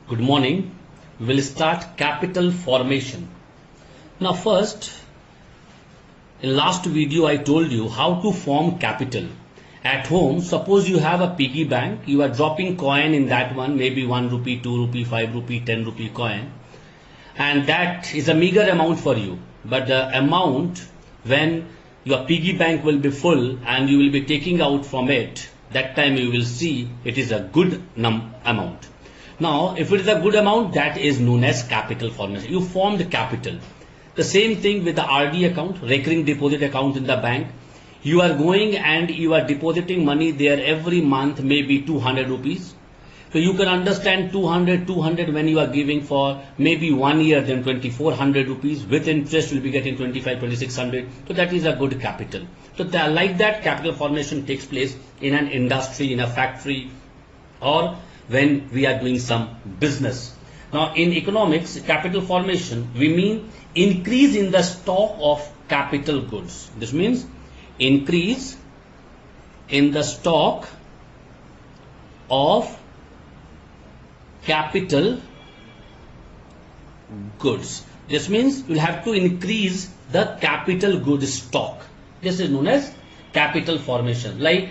Good morning. We will start capital formation. Now first, in last video I told you how to form capital. At home, suppose you have a piggy bank, you are dropping coin in that one, maybe 1 rupee, 2 rupee, 5 rupee, 10 rupee coin, and that is a meager amount for you. But the amount when your piggy bank will be full and you will be taking out from it, that time you will see it is a good amount. Now, if it is a good amount, that is known as capital formation. You formed capital. The same thing with the RD account, recurring deposit account in the bank. You are going and you are depositing money there every month, maybe 200 rupees. So you can understand 200 when you are giving for maybe 1 year, then 2400 rupees. With interest, you will be getting 2600. So that is a good capital. So like that, capital formation takes place in an industry, in a factory, or when we are doing some business. Now in economics, capital formation, we mean increase in the stock of capital goods. This means increase in the stock of capital goods. This means you have to increase the capital goods stock. This is known as capital formation, like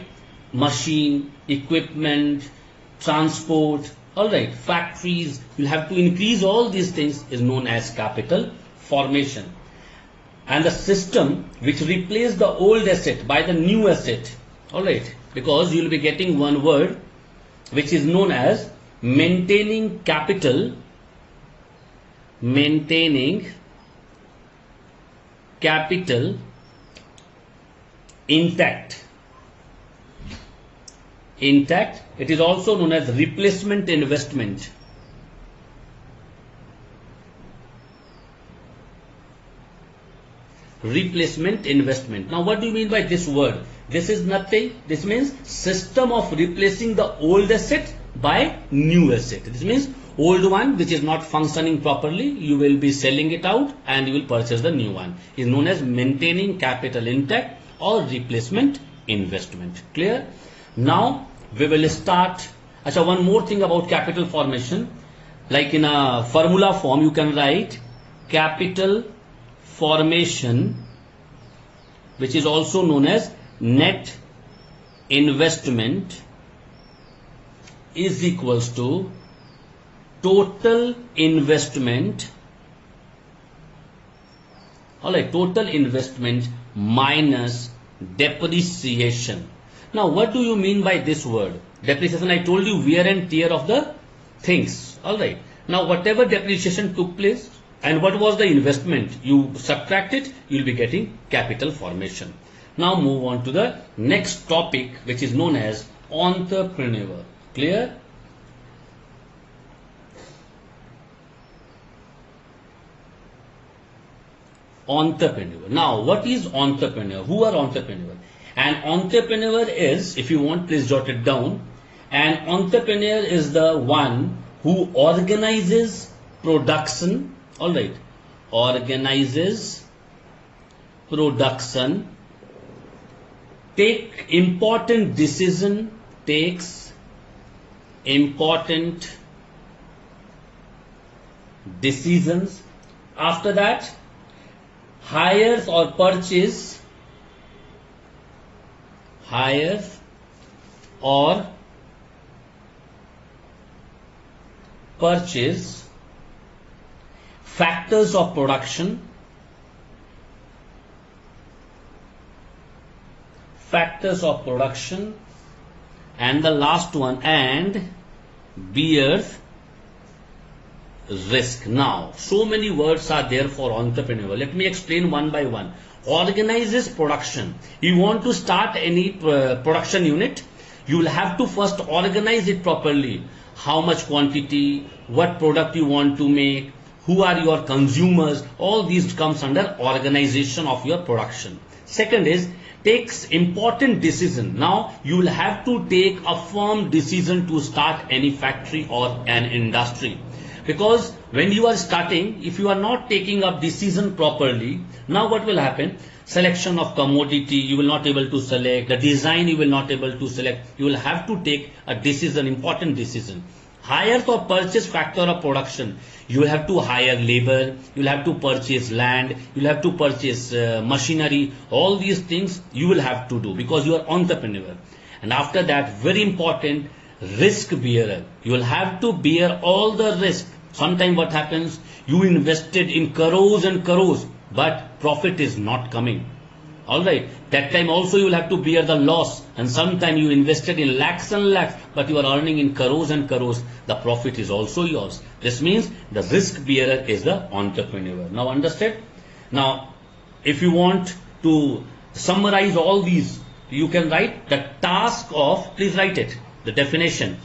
machine, equipment, transport, alright, factories. You have to increase all these things is known as capital formation. And the system which replaces the old asset by the new asset, alright, because you will be getting one word which is known as maintaining capital intact. It is also known as replacement investment. Replacement investment. Now what do you mean by this word? This is nothing. This means system of replacing the old asset by new asset. This means old one which is not functioning properly, you will be selling it out and you will purchase the new one. It is known as maintaining capital intact or replacement investment. Clear? Now we will start. Achha, one more thing about capital formation. Like in a formula form, you can write capital formation, which is also known as net investment, is equals to total investment. Alright, total investment minus depreciation. Now what do you mean by this word? Depreciation, I told you, wear and tear of the things. Alright. Now whatever depreciation took place and what was the investment, you subtract it, you will be getting capital formation. Now move on to the next topic, which is known as entrepreneur. Clear? Entrepreneur. Now what is entrepreneur? Who are entrepreneur? An entrepreneur is, if you want, please jot it down. An entrepreneur is the one who organizes production. Alright. Organizes production. Takes important decisions. After that, hires or purchase factors of production, and the last one, and bears risk. Now so many words are there for entrepreneur. Let me explain one by one. Organizes production. You want to start any production unit, you will have to first organize it properly. How much quantity, what product you want to make, who are your consumers, all these comes under organization of your production. Second is takes important decision. Now you will have to take a firm decision to start any factory or an industry. Because when you are starting, if you are not taking up decision properly, now what will happen? Selection of commodity, you will not able to select. The design, you will not able to select. You will have to take a decision, important decision. Hire the purchase factor of production. You will have to hire labor, you will have to purchase land, you will have to purchase machinery. All these things you will have to do because you are entrepreneur. And after that, very important, risk bearer. You will have to bear all the risk. Sometimes what happens, you invested in crores and crores, but profit is not coming. Alright, that time also you will have to bear the loss, and sometime you invested in lakhs and lakhs, but you are earning in crores and crores, the profit is also yours. This means the risk bearer is the entrepreneur. Now understand? Now, if you want to summarize all these, you can write the task of, please write it, the definition.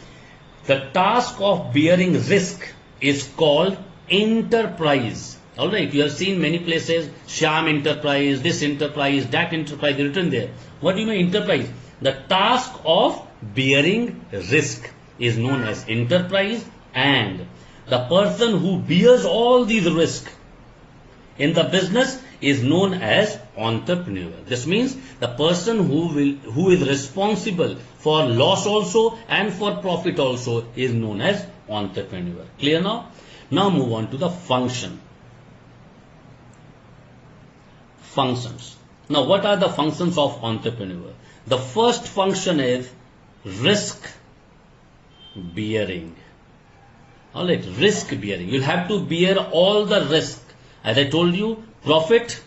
The task of bearing risk is called enterprise. Alright, you have seen many places, Shyam Enterprise, this enterprise, that enterprise written there. What do you mean enterprise? The task of bearing risk is known as enterprise, and the person who bears all these risks in the business is known as entrepreneur. This means the person who is responsible for loss also and for profit also is known as entrepreneur. Clear now? Now move on to the function. Functions. Now what are the functions of entrepreneur? The first function is risk bearing. Alright, risk bearing. You'll have to bear all the risk. As I told you, profit,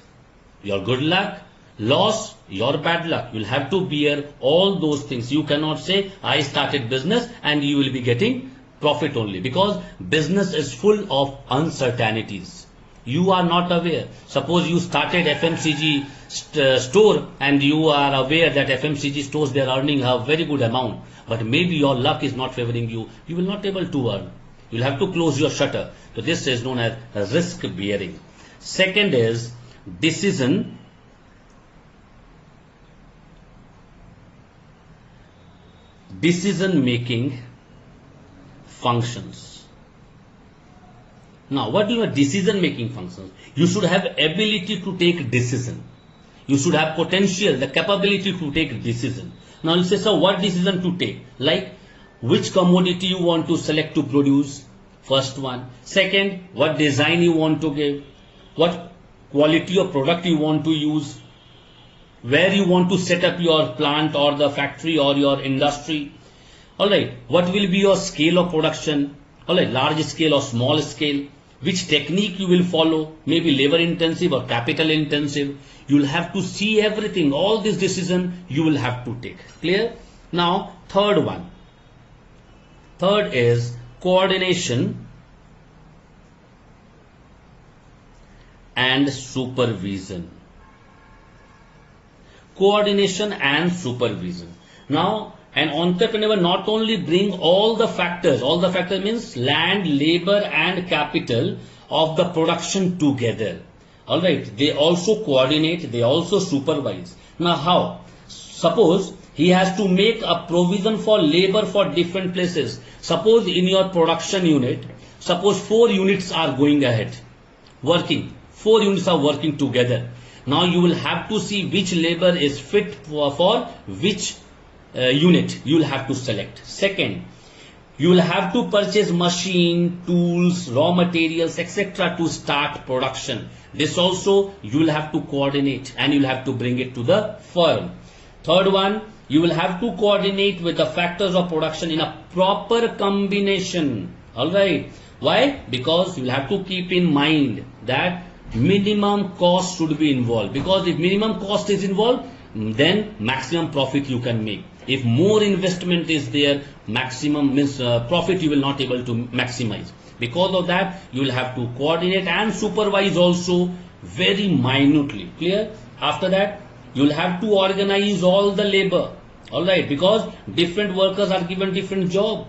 your good luck, loss, your bad luck. You'll have to bear all those things. You cannot say, I started business and you will be getting profit only, because business is full of uncertainties. You are not aware. Suppose you started FMCG store and you are aware that FMCG stores, they are earning a very good amount, but maybe your luck is not favoring you. You will not be able to earn. You will have to close your shutter. So this is known as risk bearing. Second is decision making functions. Now, what do you mean decision making functions? You should have ability to take decision. You should have potential, the capability to take decision. Now you say, so what decision to take? Like which commodity you want to select to produce? First one. Second, what design you want to give? What quality of product you want to use? Where you want to set up your plant or the factory or your industry? Alright, what will be your scale of production? Alright, large scale or small scale? Which technique you will follow? Maybe labor intensive or capital intensive? You will have to see everything. All this decision you will have to take. Clear? Now, third one. Third is coordination and supervision. Coordination and supervision. Now, an entrepreneur not only bring all the factors means land, labor and capital of the production together. Alright, they also coordinate, they also supervise. Now how? Suppose he has to make a provision for labor for different places. Suppose in your production unit, suppose 4 units are going ahead, working. 4 units are working together. Now you will have to see which labor is fit for which unit you will have to select. Second, you will have to purchase machine, tools, raw materials, etc. to start production. This also you will have to coordinate and you will have to bring it to the firm. Third one, you will have to coordinate with the factors of production in a proper combination. Alright. Why? Because you will have to keep in mind that minimum cost should be involved. Because if minimum cost is involved, then maximum profit you can make. If more investment is there, maximum means profit you will not able to maximize. Because of that, you will have to coordinate and supervise also very minutely. Clear? After that, you will have to organize all the labor. Alright, because different workers are given different job.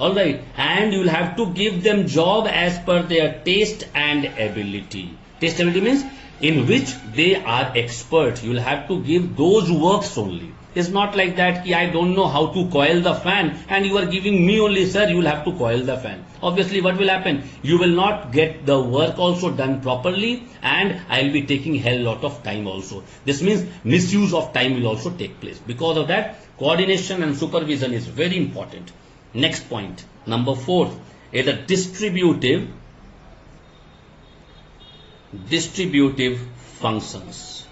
Alright, and you will have to give them job as per their taste and ability. Taste ability means in which they are expert. You will have to give those works only. It's not like that ki I don't know how to coil the fan and you are giving me only, sir, you will have to coil the fan. Obviously what will happen? You will not get the work also done properly and I will be taking hell lot of time also. This means misuse of time will also take place. Because of that, coordination and supervision is very important. Next point. Number 4 is the distributive functions.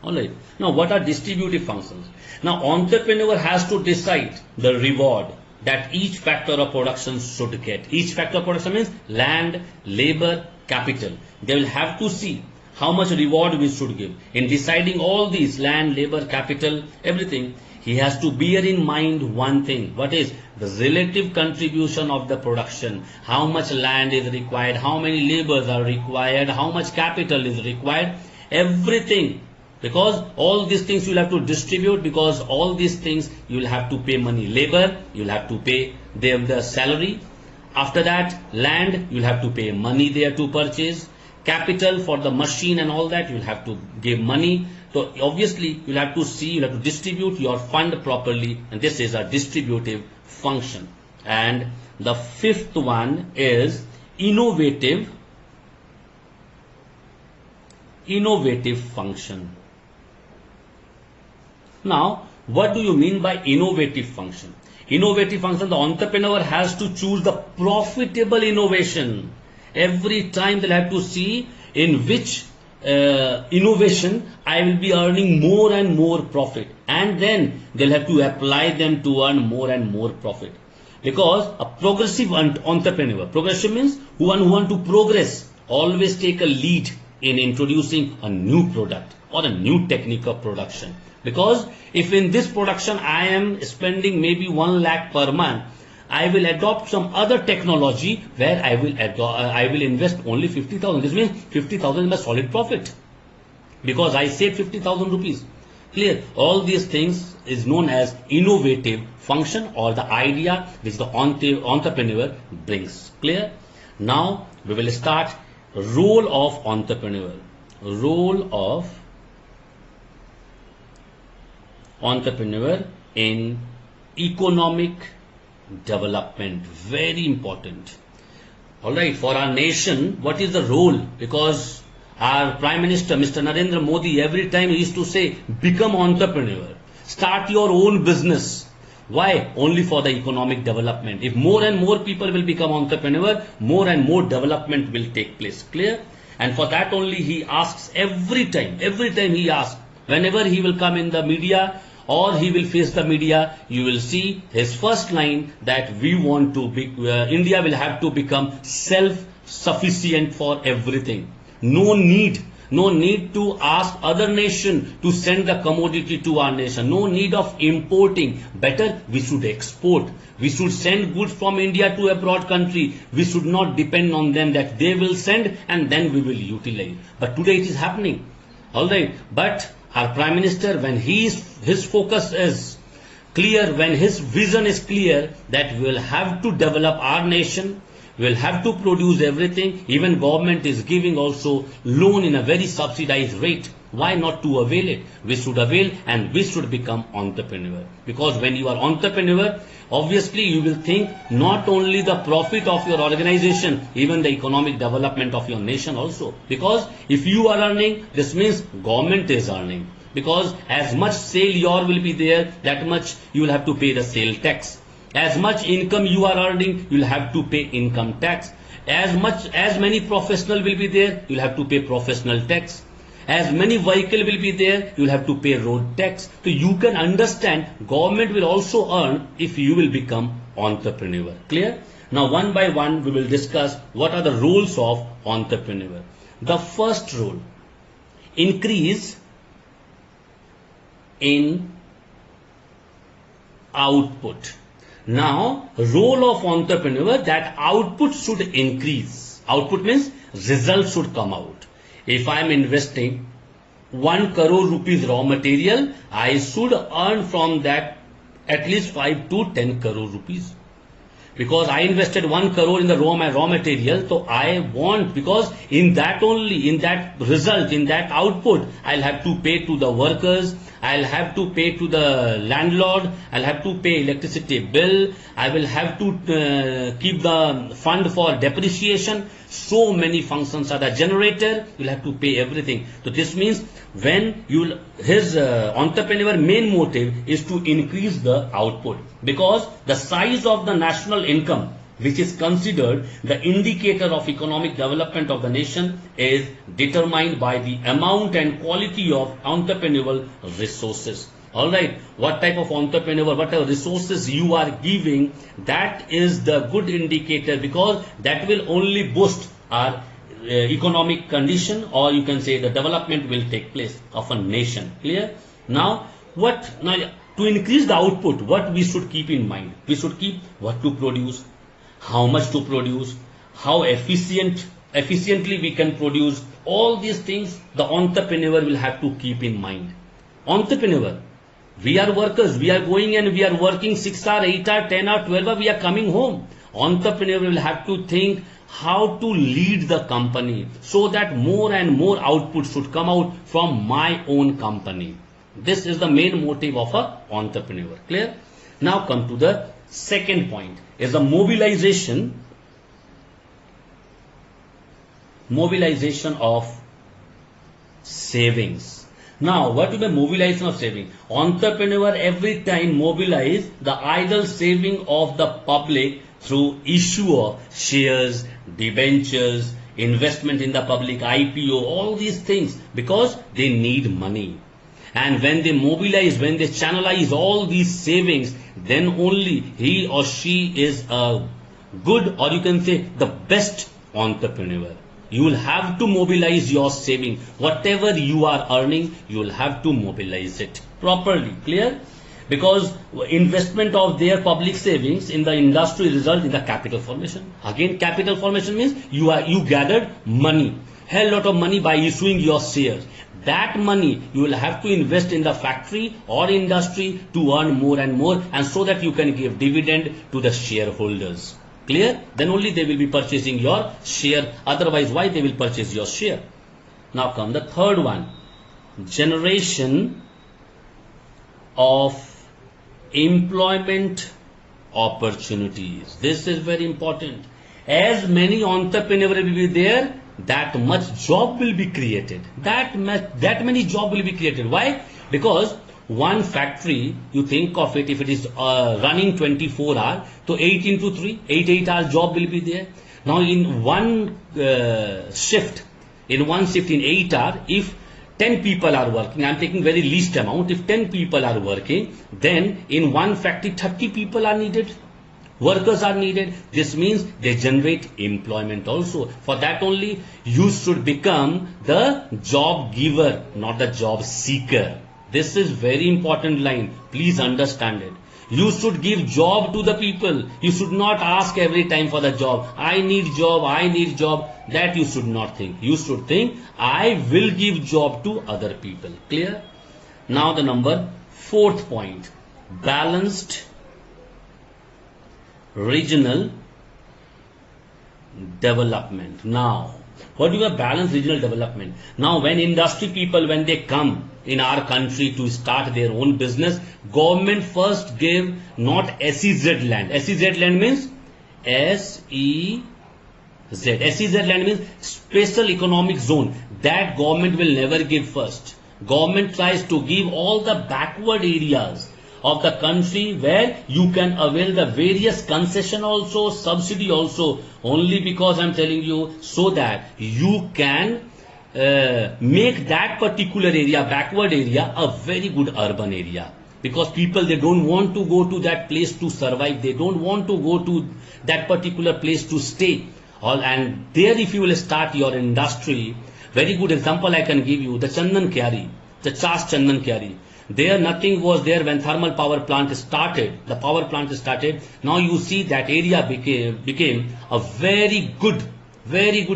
Alright. Now what are distributive functions? Now entrepreneur has to decide the reward that each factor of production should get. Each factor of production means land, labor, capital. They will have to see how much reward we should give. In deciding all these, land, labor, capital, everything, he has to bear in mind one thing. What is the relative contribution of the production? How much land is required? How many laborers are required? How much capital is required? Everything. Because all these things you will have to distribute, because all these things you will have to pay money. Labor, you will have to pay them the salary. After that, land, you will have to pay money there to purchase. Capital for the machine and all that, you will have to give money. So obviously, you will have to see, you will have to distribute your fund properly, and this is a distributive function. And the fifth one is innovative function. Now, what do you mean by innovative function? Innovative function, the entrepreneur has to choose the profitable innovation. Every time they'll have to see in which innovation I will be earning more and more profit, and then they'll have to apply them to earn more and more profit. Because a progressive entrepreneur, progressive means who want to progress, always take a lead in introducing a new product or a new technique of production. Because if in this production I am spending maybe 1 lakh per month, I will adopt some other technology where I will invest only 50,000. This means 50,000 is my solid profit, because I saved 50,000 rupees. Clear? All these things is known as innovative function, or the idea which the entrepreneur brings. Clear? Now we will start role of entrepreneur. Role of entrepreneur in economic development. Very important. Alright, for our nation, what is the role? Because our Prime Minister, Mr. Narendra Modi, every time he used to say, become entrepreneur, start your own business. Why? Only for the economic development. If more and more people will become entrepreneur, more and more development will take place. Clear? And for that only he asks every time he asks, whenever he will come in the media or he will face the media, you will see his first line that we want to be, India will have to become self-sufficient for everything. No need to ask other nation to send the commodity to our nation. No need of importing. Better we should export. We should send goods from India to abroad country. We should not depend on them that they will send and then we will utilize. But today it is happening. Alright. But our Prime Minister, when his focus is clear, when his vision is clear that we will have to develop our nation, we will have to produce everything. Even government is giving also loan in a very subsidized rate. Why not to avail it? We should avail and we should become entrepreneur. Because when you are entrepreneur, obviously you will think not only the profit of your organization, even the economic development of your nation also. Because if you are earning, this means government is earning. Because as much sale your will be there, that much you will have to pay the sale tax. As much income you are earning, you will have to pay income tax. As many professional will be there, you will have to pay professional tax. As many vehicle will be there, you will have to pay road tax. So you can understand government will also earn if you will become entrepreneur. Clear? Now one by one we will discuss what are the roles of entrepreneur. The first role, increase in output. Now, role of entrepreneur, that output should increase. Output means results should come out. If I am investing 1 crore rupees raw material, I should earn from that at least 5 to 10 crore rupees. Because I invested 1 crore in the raw material, so I want, because in that only, in that result, in that output, I'll have to pay to the workers, I'll have to pay to the landlord, I'll have to pay electricity bill, I will have to keep the fund for depreciation. So many functions are the generator, you'll have to pay everything. So this means when his entrepreneur main motive is to increase the output, because the size of the national income, which is considered the indicator of economic development of the nation, is determined by the amount and quality of entrepreneurial resources. Alright, what type of entrepreneur, whatever resources you are giving, that is the good indicator, because that will only boost our economic condition, or you can say the development will take place of a nation. Clear? Now to increase the output, what we should keep in mind? We should keep what to produce, how much to produce, how efficiently we can produce. All these things the entrepreneur will have to keep in mind. Entrepreneur, we are workers, we are going and we are working 6 hours, 8 hours, 10 hours, 12 hours, we are coming home. Entrepreneur will have to think how to lead the company so that more and more output should come out from my own company. This is the main motive of an entrepreneur. Clear? Now come to the second point, is the mobilization of savings. Now, what is the mobilization of saving? Entrepreneur every time mobilize the idle saving of the public through issue of shares, debentures, investment in the public, IPO, all these things, because they need money. And when they mobilize, when they channelize all these savings, then only he or she is a good, or you can say the best entrepreneur. You will have to mobilize your saving. Whatever you are earning, you will have to mobilize it properly. Clear? Because investment of their public savings in the industry result in the capital formation. Again, capital formation means you gathered money, hell lot of money by issuing your shares. That money you will have to invest in the factory or industry to earn more and more, and so that you can give dividend to the shareholders. Clear? Then only they will be purchasing your share. Otherwise, why they will purchase your share? Now come the third one, generation of employment opportunities. This is very important. As many entrepreneurs will be there, that much job will be created. That many job will be created. Why? Because one factory, you think of it, if it is running 24 hours, so 8 into 3, 8 hours job will be there. Now in one shift, in 8 hours, if 10 people are working, I am taking very least amount, if 10 people are working, then in one factory 30 people are needed. Workers are needed. This means they generate employment also. For that only, you should become the job giver, not the job seeker. This is very important line. Please understand it. You should give job to the people. You should not ask every time for the job. I need job, I need job. That you should not think. You should think, I will give job to other people. Clear? Now the fourth point, balanced regional development. Now, what do you have balanced regional development? Now, when industry people, when they come in our country to start their own business, government first give not SEZ land. SEZ land means SEZ. SEZ land means special economic zone. That government will never give first. Government tries to give all the backward areas of the country where you can avail the various concession also, subsidy also, only because I am telling you, so that you can make that particular area, backward area, a very good urban area. Because people, they don't want to go to that place to survive. They don't want to go to that particular place to stay. And there if you will start your industry, very good example I can give you, the Chandan Kyari, the Chas Chandan Kyari. There nothing was there when thermal power plant started. The power plant started. Now you see that area became a very good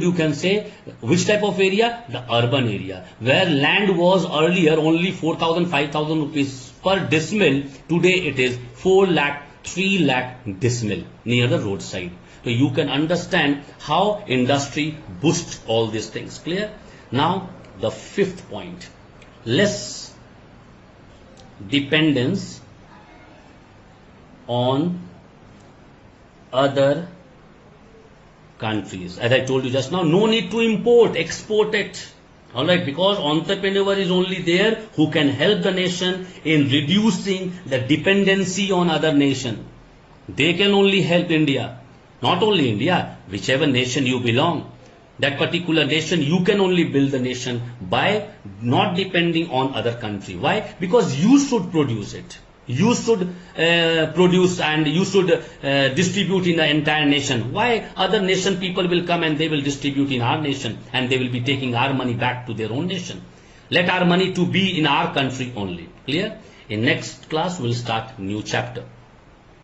you can say. Which type of area? The urban area. Where land was earlier only 4,000, 5,000 rupees per decimal. Today it is 4 lakh, 3 lakh decimal near the roadside. So you can understand how industry boosts all these things. Clear? Now the fifth point, less dependence on other countries. As I told you just now, no need to import, export it. Alright, because entrepreneur is only there who can help the nation in reducing the dependency on other nation. They can only help India. Not only India, whichever nation you belong. That particular nation, you can only build the nation by not depending on other country. Why? Because you should produce it. You should produce and you should distribute in the entire nation. Why? Other nation people will come and they will distribute in our nation and they will be taking our money back to their own nation. Let our money to be in our country only. Clear? In next class, we'll start new chapter.